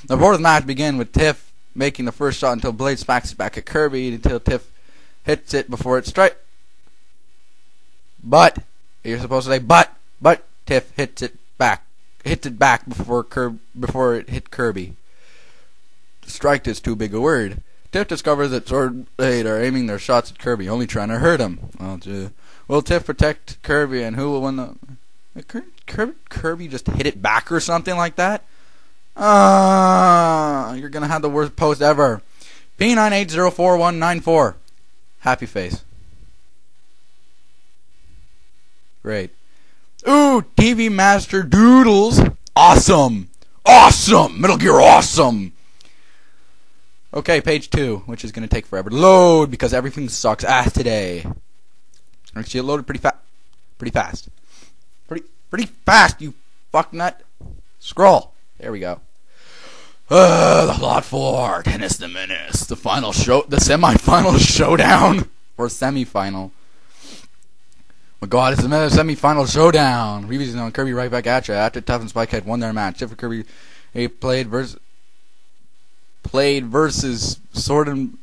The fourth match began with Tiff making the first shot until Blade smacks it back at Kirby until Tiff hits it before it strikes. But you're supposed to say but Tiff hits it back before it hit Kirby. Strike is too big a word. Tiff discovers that Sword and Blade are aiming their shots at Kirby, only trying to hurt him. Will Tiff protect Kirby, and who will win the... Kirby just hit it back or something like that? You're gonna have the worst post ever. P98049194. Happy face. Great. Ooh, TV Master Doodles. Awesome. Awesome. Metal Gear awesome. Okay, page 2, which is going to take forever to load because everything sucks ass today. Actually, it loaded pretty fast. Pretty fast, you fucknut. Scroll. There we go. The plot for Tennis the Menace. The semi-final showdown. Or semi-final. Oh my god, it's the semi-final showdown. Previously on Kirby right back at you. After Tuff and Spikehead won their match, Tiff and Kirby played versus Sword and...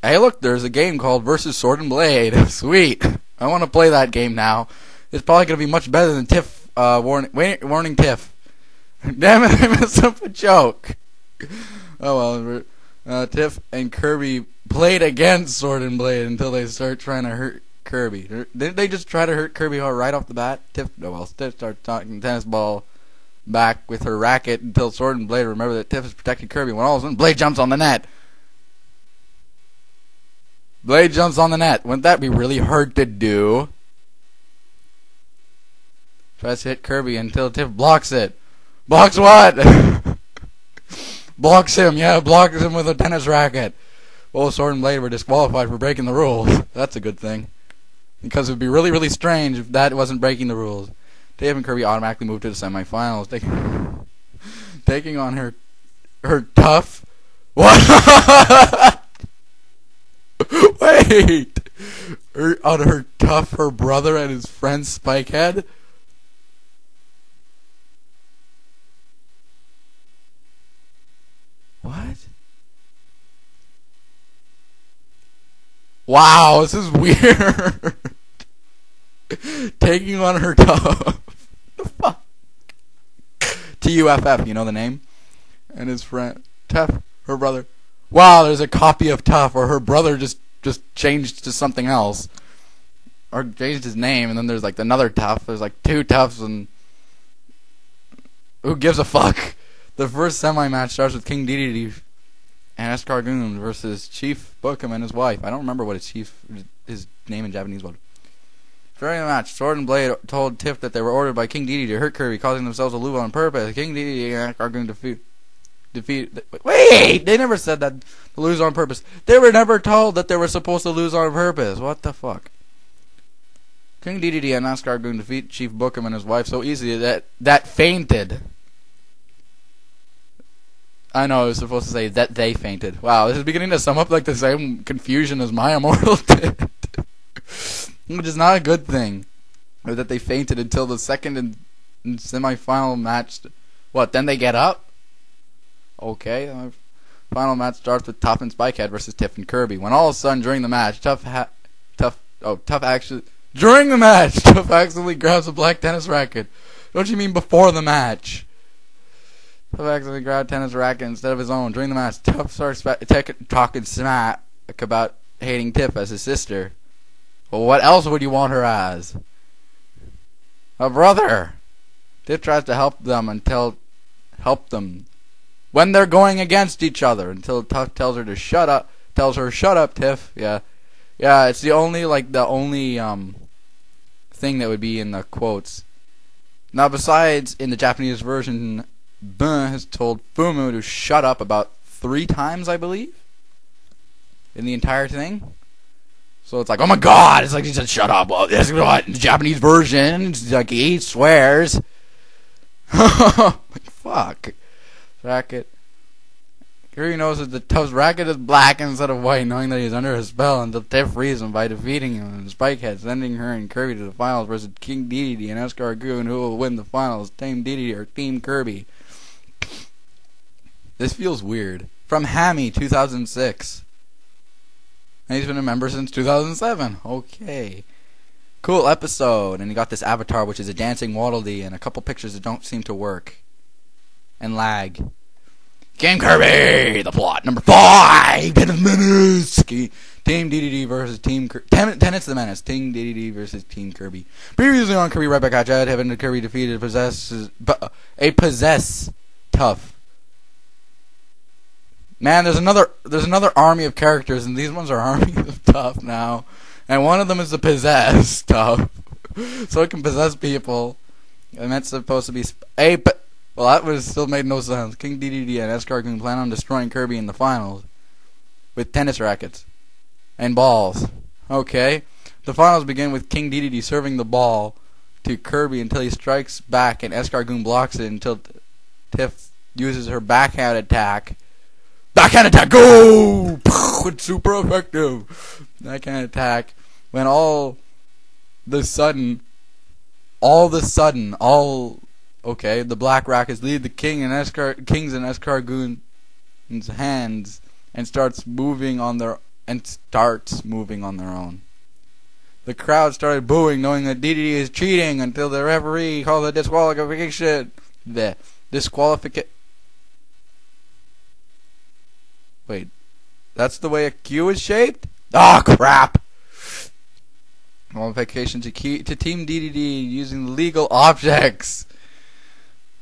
Hey look, there's a game called Versus Sword and Blade. Sweet. I want to play that game now. It's probably going to be much better than Tiff, warning Tiff. Damn it, I messed up a joke. Oh well, Tiff and Kirby played against Sword and Blade until they start trying to hurt Kirby. Didn't they just try to hurt Kirby right off the bat? Tiff starts talking tennis ball back with her racket until Sword and Blade remember that Tiff is protecting Kirby. When all of a sudden Blade jumps on the net. Blade jumps on the net. Wouldn't that be really hard to do? Tries to hit Kirby until Tiff blocks it. Blocks what? Blocks him. Yeah, blocks him with a tennis racket. Well, Sword and Blade were disqualified for breaking the rules. That's a good thing. Because it would be really, really strange if that wasn't breaking the rules. Tiff and Kirby automatically moved to the semifinals, taking on her Tuff. What? Wait! Her Tuff, her brother, and his friend Spikehead? What? Wow, this is weird. Taking on her Tuff. The fuck? Tuff, you know the name? And his friend Tuff, her brother. Wow, there's a copy of Tuff, or her brother just changed to something else. Or changed his name, and then there's like another Tuff. There's like two Tuffs, and who gives a fuck? The first semi-match starts with King Dedede and Escargoon versus Chief Bookem and his wife. I don't remember what his name in Japanese was. During the match, Sword and Blade told Tiff that they were ordered by King Dedede to hurt Kirby, causing themselves to lose on purpose. King Dedede and Escargoon defeat. Wait! They never said that to lose on purpose. They were never told that they were supposed to lose on purpose. What the fuck? King Dedede and Escargoon defeat Chief Bookem and his wife so easily that fainted. I know I was supposed to say that they fainted. Wow, this is beginning to sum up like the same confusion as My Immortal did. Which is not a good thing. Or that they fainted until the second and semi-final match. What, then they get up? Okay. Final match starts with Tuff and Spikehead versus Tiff and Kirby. When all of a sudden during the match, Tuff accidentally grabs a black tennis racket. Don't you mean before the match? Tuff accidentally grabbed a tennis racket instead of his own. During the match, Tuff starts talking smack about hating Tiff as his sister. Well, what else would you want her as? A brother. Tiff tries to help them when they're going against each other until Tuff tells her to shut up. Tells her, "Shut up, Tiff." Yeah, it's the only thing that would be in the quotes. Now, besides in the Japanese version, Ben has told Fumu to shut up about 3 times, I believe, in the entire thing. So it's like, oh my god, it's like he said, shut up. Well, this is what in the Japanese version, it's like he swears. Like, fuck. Racket. Kirby notices that Tuff's racket is black instead of white, knowing that he's under a spell until Tiff frees him by defeating him in Spikehead, sending her and Kirby to the finals versus King Dedede and Escargoon, who will win the finals, Team Dedede or Team Kirby. This feels weird. From Hammy, 2006. And he's been a member since 2007. Okay. Cool episode. And you got this avatar, which is a dancing Waddle Dee, and a couple pictures that don't seem to work. And lag. Gamekirby! The plot. Number 5! Menace! Team Dedede versus Team Kirby. Tenet's the Menace. Team Dedede versus Team Kirby. Previously on Kirby right back at you. Tiff and Kirby defeated a possess Tuff. Man, there's another army of characters, and these ones are armies of Tuff now. And one of them is the possess Tuff. So it can possess people. And that's supposed to be well, that would still made no sense. King Dedede and Escargoon plan on destroying Kirby in the finals with tennis rackets and balls. Okay. The finals begin with King Dedede serving the ball to Kirby until he strikes back and Escargoon blocks it until Tiff uses her backhand attack. Backhand attack, go! It's super effective. Backhand attack. When all the sudden, okay, the black rackets leave the Kings and Escargoon's hands and starts moving on their own. The crowd started booing, knowing that Dedede is cheating, until the referee called a disqualification. Wait, that's the way a Q is shaped? Ah, crap! Qualification to Team Dedede using legal objects.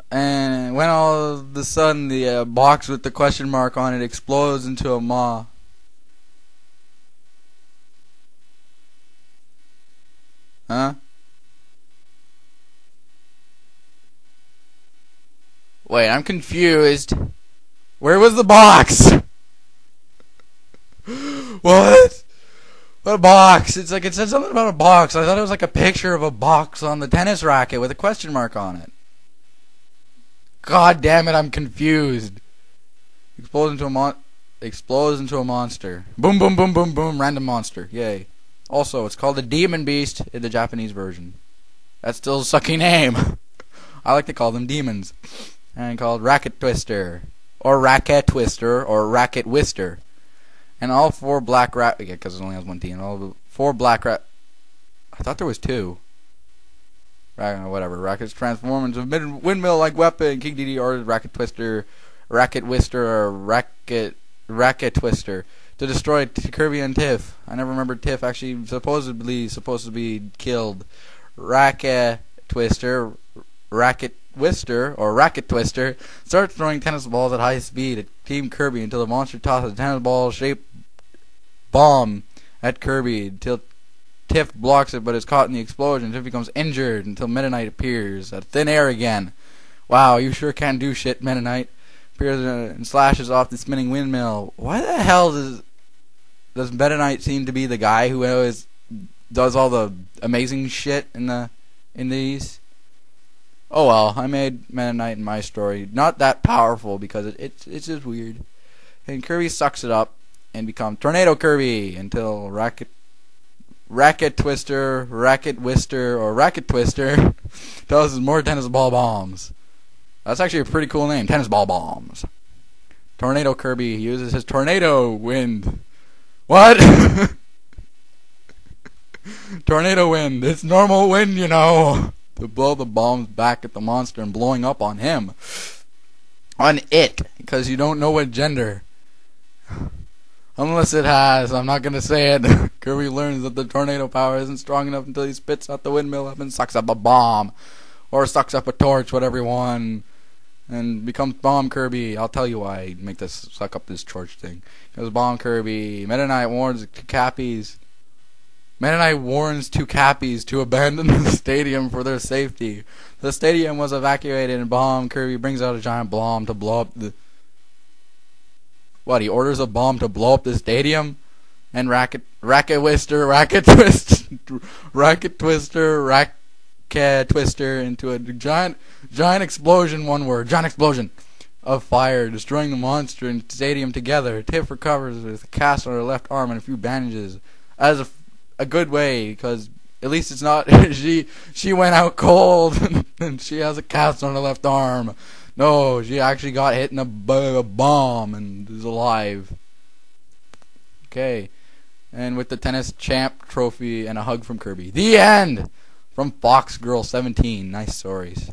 And when all of a sudden the box with the question mark on it explodes into a maw. Huh? Wait, I'm confused. Where was the box? What? What box? It's like it said something about a box. I thought it was like a picture of a box on the tennis racket with a question mark on it. God damn it, I'm confused. Explodes into a monster. Boom, boom, boom, boom, boom. Random monster. Yay. Also, it's called the Demon Beast in the Japanese version. That's still a sucky name. I like to call them demons. And called Racket Twister. Or Racket Twister. Or Racket Wister. And all 4 black rat... Yeah, because it only has 1 T. And all 4 black rat... I thought there was 2. Whatever. Rackets transform into a windmill-like weapon. King Dedede orders Racket Twister, Racket Wister, or Racket Twister to destroy Kirby and Tiff. I never remembered Tiff actually supposedly supposed to be killed. Racket Twister, Racket Wister, or Racket Twister starts throwing tennis balls at high speed at Team Kirby until the monster tosses a tennis ball-shaped bomb at Kirby until Tiff blocks it, but is caught in the explosion. Tiff becomes injured until Meta Knight appears out of thin air again. Wow, you sure can do shit, Meta Knight. Appears and slashes off the spinning windmill. Why the hell does Meta Knight seem to be the guy who always does all the amazing shit in these? Oh well, I made Meta Knight in my story not that powerful because it's just weird. And Kirby sucks it up and becomes Tornado Kirby until Racket Twister, Racket Wister, or Racket Twister tells us more tennis ball bombs. That's actually a pretty cool name, tennis ball bombs. Tornado Kirby uses his tornado wind. What? Tornado wind. It's normal wind, you know. To blow the bombs back at the monster and blowing up on him. On it. Because you don't know what gender. Unless it has. I'm not going to say it. Kirby learns that the tornado power isn't strong enough until he spits out the windmill up and sucks up a bomb. Or sucks up a torch, whatever you want. And becomes Bomb Kirby. I'll tell you why I make this suck up this torch thing. Because Bomb Kirby. Meta Knight warns two Cappies to abandon the stadium for their safety. The stadium was evacuated and Bomb Kirby brings out a giant bomb to blow up the... What, he orders a bomb to blow up the stadium? And Racket Twister into a giant explosion, one word, giant explosion, of fire, destroying the monster and stadium together. Tiff recovers with a cast on her left arm and a few bandages. As a good way, because at least it's not she went out cold and she has a cast on her left arm. No, she actually got hit in a bomb and is alive. Okay. And with the tennis champ trophy and a hug from Kirby. The end! From Fox Girl 17. Nice stories.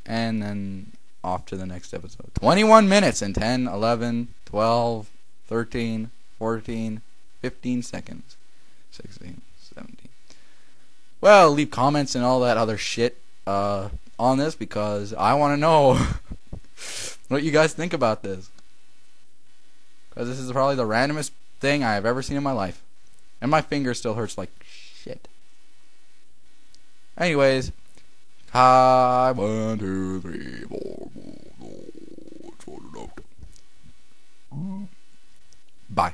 And then off to the next episode. 21 minutes and 10, 11, 12, 13, 14, 15 seconds. 16, 17. Well, leave comments and all that other shit on this because I want to know what you guys think about this. Because this is probably the randomest thing I have ever seen in my life. And my finger still hurts like shit. Anyways. Hi, 1, 2, 3, 4, 5, 6, 7, 8. Bye.